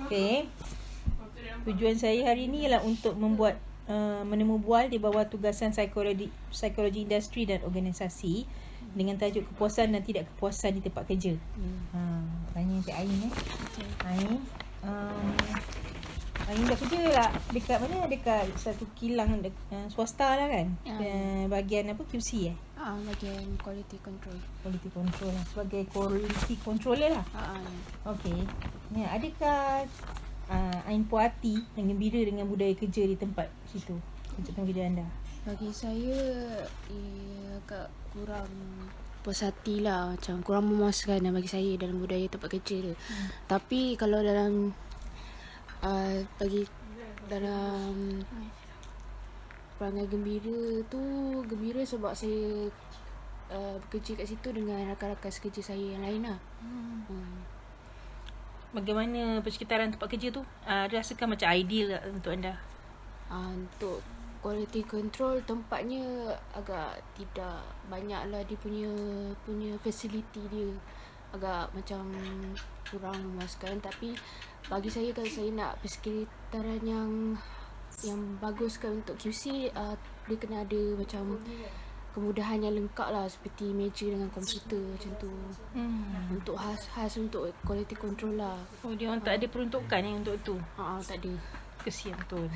Okay. Tujuan saya hari ni ialah untuk membuat menemu bual di bawah tugasan psikologi industri dan organisasi dengan tajuk kepuasan dan tidak kepuasan di tempat kerja. Tanya Encik Ain Ain. Ain dah kerja lah dekat mana? Dekat satu kilang swasta lah kan? Bahagian apa? QC Bahagian quality control. Quality control lah. Sebagai quality controller lah. Okey. Ni adakah Ain puas hati dan gembira dengan budaya kerja di tempat situ, tempat kerja anda? Bagi saya agak kurang puas hati lah, macam kurang memuaskan bagi saya dalam budaya tempat kerja tu. Tapi kalau dalam perangai gembira sebab saya bekerja kat situ dengan rakan-rakan sekerja saya yang lain lah. Bagaimana persekitaran tempat kerja tu? Rasakan macam ideal untuk anda? Untuk quality control tempatnya agak tidak banyak lah, dia punya facility dia agak macam kurang memuaskan. Tapi bagi saya, kalau saya nak persekitaran yang bagus kan untuk QC, dia kena ada macam kemudahan yang lengkap lah, seperti meja dengan komputer macam tu. Untuk khas untuk quality control lah. Dia orang tak ada peruntukan untuk tu? Tak ada. Kesian betul.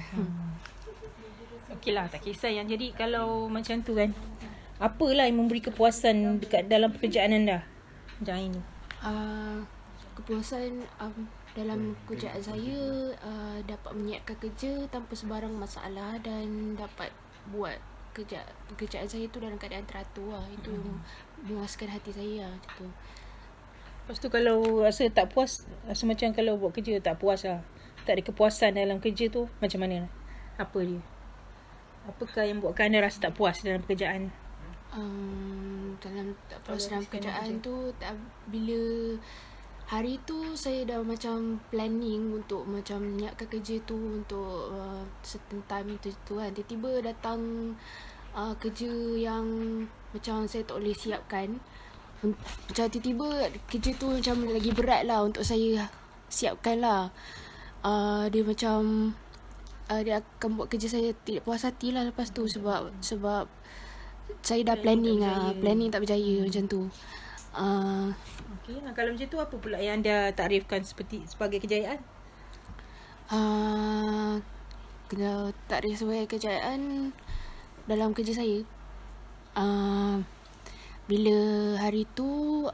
Okeylah, tak kisah yang jadi kalau macam tu kan, apalah yang memberi kepuasan dekat dalam pekerjaan anda macam ini? Kepuasan dalam pekerjaan saya, dapat menyiapkan kerja tanpa sebarang masalah dan dapat buat pekerjaan saya tu dalam keadaan teratur lah. Itu memuaskan hati saya lah, macam tu. Lepas tu kalau rasa tak puas, rasa macam kalau buat kerja tak puas lah, tak ada kepuasan dalam kerja tu, macam mana? Apa dia? Apakah yang buatkan anda rasa tak puas dalam pekerjaan? Dalam tak puas dalam pekerjaan tu, bila hari tu saya dah macam planning untuk macam menyiapkan kerja tu untuk certain time tu kan, tiba-tiba datang kerja yang macam saya tak boleh siapkan. Macam tiba-tiba kerja tu macam lagi berat lah untuk saya siapkan lah. Dia macam dia akan buat kerja saya tidak puas hati lah lepas tu, sebab saya dah planning tak berjaya macam tu. Okey, kalau macam tu apa pula yang anda takrifkan sebagai kejayaan? Kalau takrif sebagai kejayaan dalam kerja saya, bila hari tu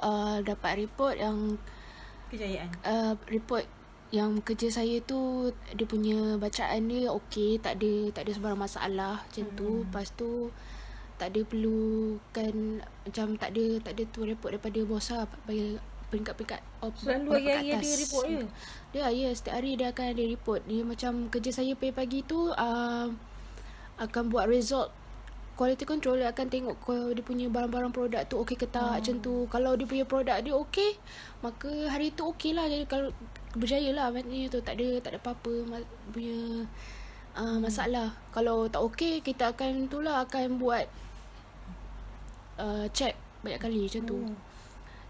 dapat report yang kejayaan, report yang kerja saya tu, dia punya bacaan dia okey, tak ada sebarang masalah macam tu. Lepas tu tak ada perlukan macam tak ada tu report daripada bos lah, bagi peringkat-peringkat selalu hari-hari ada report dia? Ya, setiap hari dia akan ada report. Dia macam kerja saya pagi-pagi tu akan buat result quality control. Dia akan tengok kalau dia punya barang-barang produk tu okey ke tak, macam tu. Kalau dia punya produk dia okey, maka hari tu okey lah. Jadi kalau berjaya lah, maknanya tu tak ada apa-apa punya masalah. Kalau tak okey, kita akan buat check banyak kali macam tu.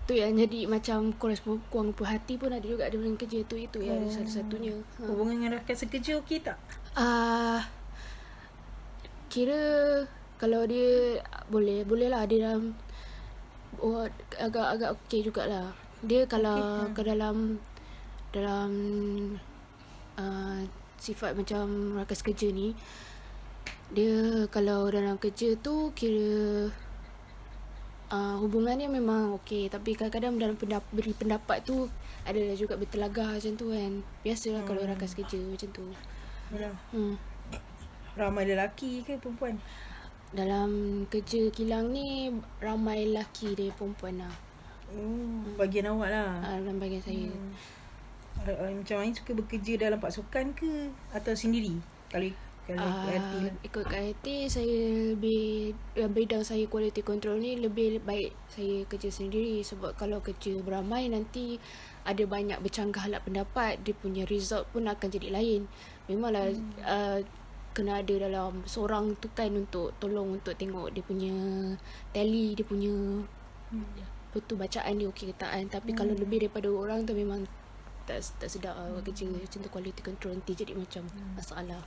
Tu yang jadi macam kurang puas hati pun ada juga dalam kerja tu. Itu yang satu-satunya. Hubungan dengan rakan sekerja okey tak? Kira kalau dia boleh lah, dia dalam agak okey jugalah. Dia kalau ke dalam sifat macam rakan sekerja ni, dia kalau dalam kerja tu kira hubungannya memang okey, tapi kadang-kadang dalam beri pendapat tu adalah juga bertelagah macam tu kan. Biasalah kalau rakan sekerja macam tu. Ramai lelaki ke perempuan? Dalam kerja kilang ni ramai lelaki dia, perempuan lah. Bagian awak lah? Dalam bagian saya. Macam Ain suka bekerja dalam pasukan ke atau sendiri? Kalau ikut KRT, saya lebih bidang saya quality control ni lebih baik saya kerja sendiri. Sebab kalau kerja beramai nanti ada banyak bercanggah lah pendapat, dia punya result pun akan jadi lain. Memanglah kena ada dalam seorang tu kan untuk tolong untuk tengok dia punya tally, dia punya betul bacaan dia okey ke tak kan. Tapi kalau lebih daripada orang tu memang tak sedap buat kerja macam tu, quality control nanti jadi macam masalah.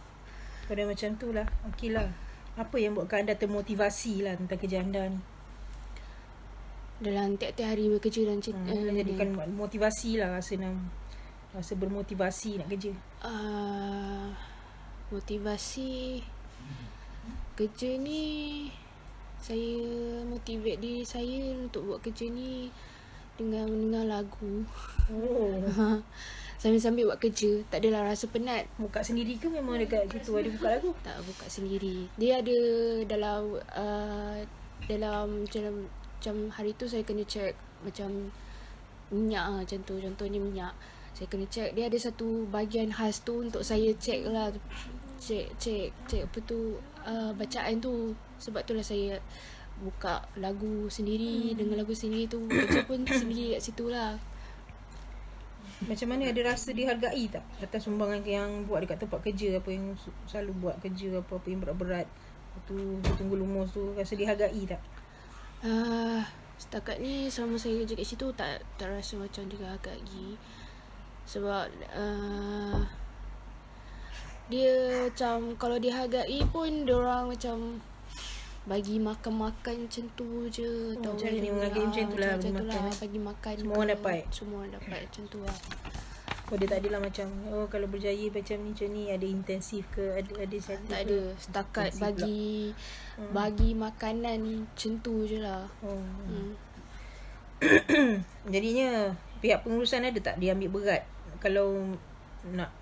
Pada macam tu lah. Okey lah. Apa yang buatkan anda termotivasi lah tentang kerja anda ni? Dalam tiap-tiap hari bekerja dan Jadikan motivasi lah, rasa bermotivasi nak kerja. Motivasi kerja ni, saya motivate diri saya untuk buat kerja ni dengan mendengar lagu. Sambil-sambil buat kerja, tak adalah rasa penat. Buka sendiri ke memang dekat situ ada buka lagu? Tak, buka sendiri. Dia ada dalam macam hari tu saya kena check macam minyak macam tu, contohnya minyak. Saya kena check, dia ada satu bahagian khas tu untuk saya check lah. Check apa tu, bacaan tu. Sebab tu lah saya buka lagu sendiri, dengan lagu sendiri tu. Kerja pun sendiri kat situ lah. Macam mana, ada rasa dihargai tak atas sumbangan yang buat dekat tempat kerja? Apa yang selalu buat kerja, apa yang berat-berat tu, tunggu lumus tu, rasa dihargai tak? Setakat ni selama saya kerja kat situ tak rasa macam dihargai. Sebab dia macam kalau dihargai pun diorang macam bagi makan macam tu je. Tahu cara ni menghargai macam tu lah, bagi makan. Semua orang dapat. Semua orang dapat macam tu lah. Dia tak adalah macam kalau berjaya macam ni ada intensif ke, ada satu tak ada, setakat bagi makanan macam tu je lah. Jadinya pihak pengurusan ada tak dia ambil berat kalau nak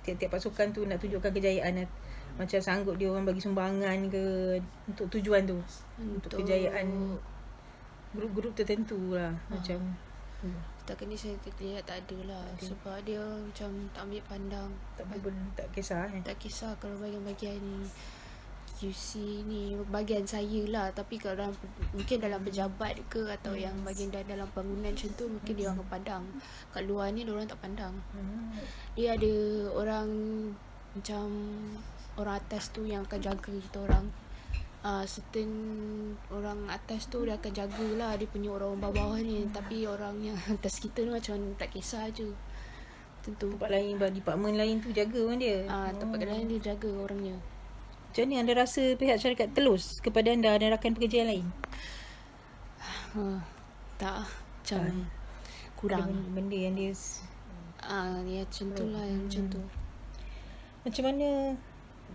tiap-tiap pasukan tu nak tunjukkan kejayaan, macam sanggup dia orang bagi sumbangan ke untuk tujuan tu, untuk kejayaan grup-grup tertentu lah. Macam setakat ni saya lihat tak ada lah. Sebab dia macam tak ambil pandang, tak kisah tak kisah kalau bahagian-bahagian QC ni bahagian saya lah. Tapi kalau mungkin dalam pejabat ke atau yang bahagian dalam bangunan macam tu, mungkin dia orang akan pandang. Kat luar ni dia orang tak pandang. Dia ada orang macam orang atas tu yang akan jaga kita orang. Certain orang atas tu dia akan jagalah dia punya orang bawah ni. Tapi orang yang atas kita ni macam tak kisah je. Tentu tempat lain, department lain tu jaga pun dia. Tempat lain dia jaga orangnya. Macam ni anda rasa pihak syarikat telus kepada anda dan rakan pekerja yang lain? Tak, macam kurang benda yang dia ya macam tu lah, macam tu. Macam mana,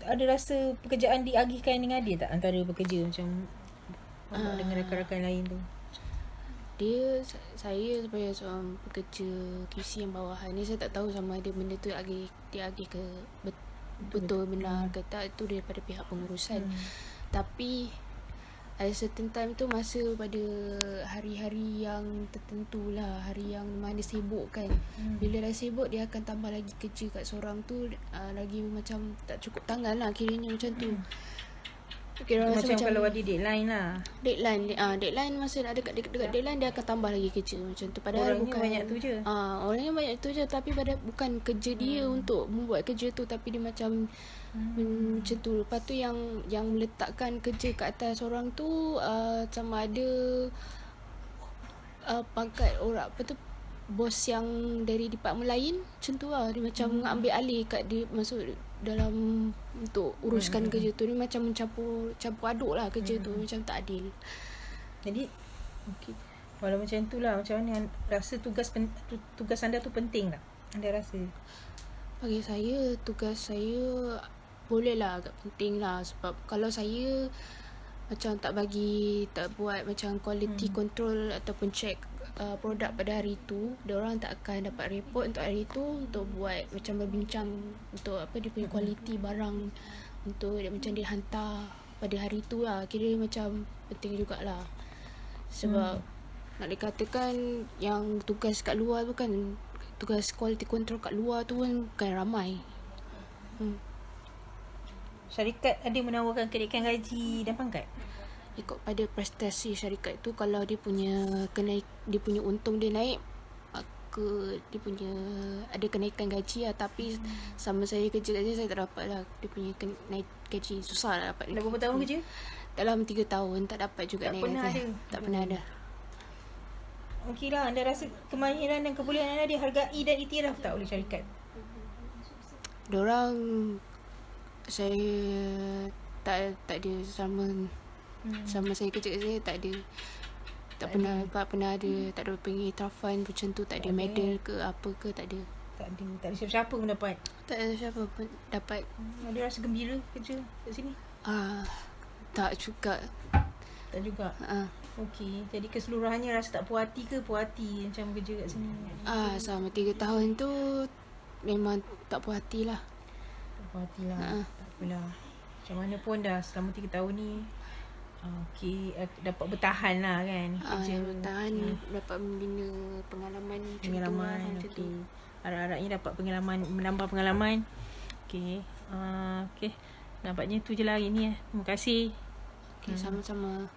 ada rasa pekerjaan diagihkan dengan adil tak antara pekerja macam dengan rakan-rakan lain tu? Saya sebagai seorang pekerja QC yang bawahan ni, saya tak tahu sama ada benda tu diagih ke betul benar ke tak, itu daripada pihak pengurusan. Tapi ada certain time tu masa pada hari-hari yang tertentu lah, hari yang mana sibuk kan. Bila dah sibuk dia akan tambah lagi kerja kat seorang tu, lagi macam tak cukup tangan lah kiranya macam tu. Macam kalau ada deadline lah. Deadline masa nak dekat deadline dia akan tambah lagi kerja macam tu. Padahal orangnya bukan banyak tu je. Orangnya banyak tu je, tapi bukan kerja dia untuk membuat kerja tu, tapi dia macam macam tu. Lepas tu yang meletakkan kerja kat atas orang tu sama ada pangkat orang apa tu, bos yang dari department lain macam tu lah. Dia macam ambil alih kat dia, masuk dalam untuk uruskan kerja tu. Dia macam campur aduk lah kerja tu, macam tak adil. Jadi walau macam tu lah, macam mana rasa tugas anda tu penting tak? Anda rasa? Bagi saya, tugas saya boleh lah agak penting lah. Sebab kalau saya macam tak buat macam quality control ataupun check produk pada hari tu, diorang tak akan dapat report untuk hari tu, untuk buat macam berbincang untuk apa dia punya quality barang, untuk dia macam dia hantar pada hari tu lah. Kira macam penting jugalah. Sebab nak dikatakan yang tugas kat luar tu kan, tugas quality control kat luar tu kan bukan ramai. Syarikat ada menawarkan kenaikan gaji dan pangkat? Ikut pada prestasi syarikat tu, kalau dia punya untung dia naik, maka dia punya ada kenaikan gaji lah. Tapi sama saya kerja kat sini, saya tak dapat lah dia punya naik gaji. Susah lah dapat. Dah berapa tahun kerja? Dalam 3 tahun tak dapat juga naik gaji. Tak pernah ada. okey lah. Anda rasa kemahiran dan kebolehan anda dihargai dan iktiraf tak oleh syarikat? Diorang saya tak ada sama saya kerja kat saya tak ada. Tak pernah ada, tak ada pengiktirafan macam tu, tak ada medal ke apa ke, tak ada. Tak ada siapa-siapa pun dapat. Tak ada siapa pun dapat. Ada rasa gembira kerja kat sini? Tak juga. Tak juga. Okey, jadi keseluruhannya rasa tak puas hati ke puas hati macam kerja kat sini? Selama 3 tahun tu memang tak puas hati lah. Tak puas hati lah. Tak apalah. Macam mana pun dah selama 3 tahun ni okey, dapat bertahan lah kan kerja. Bertahan, dapat membina pengalaman macam tu. Harap-harapnya dapat pengalaman, menambah pengalaman. Okey. Okey. Nampaknya tu je lah hari ni. Terima kasih. Okey, sama-sama.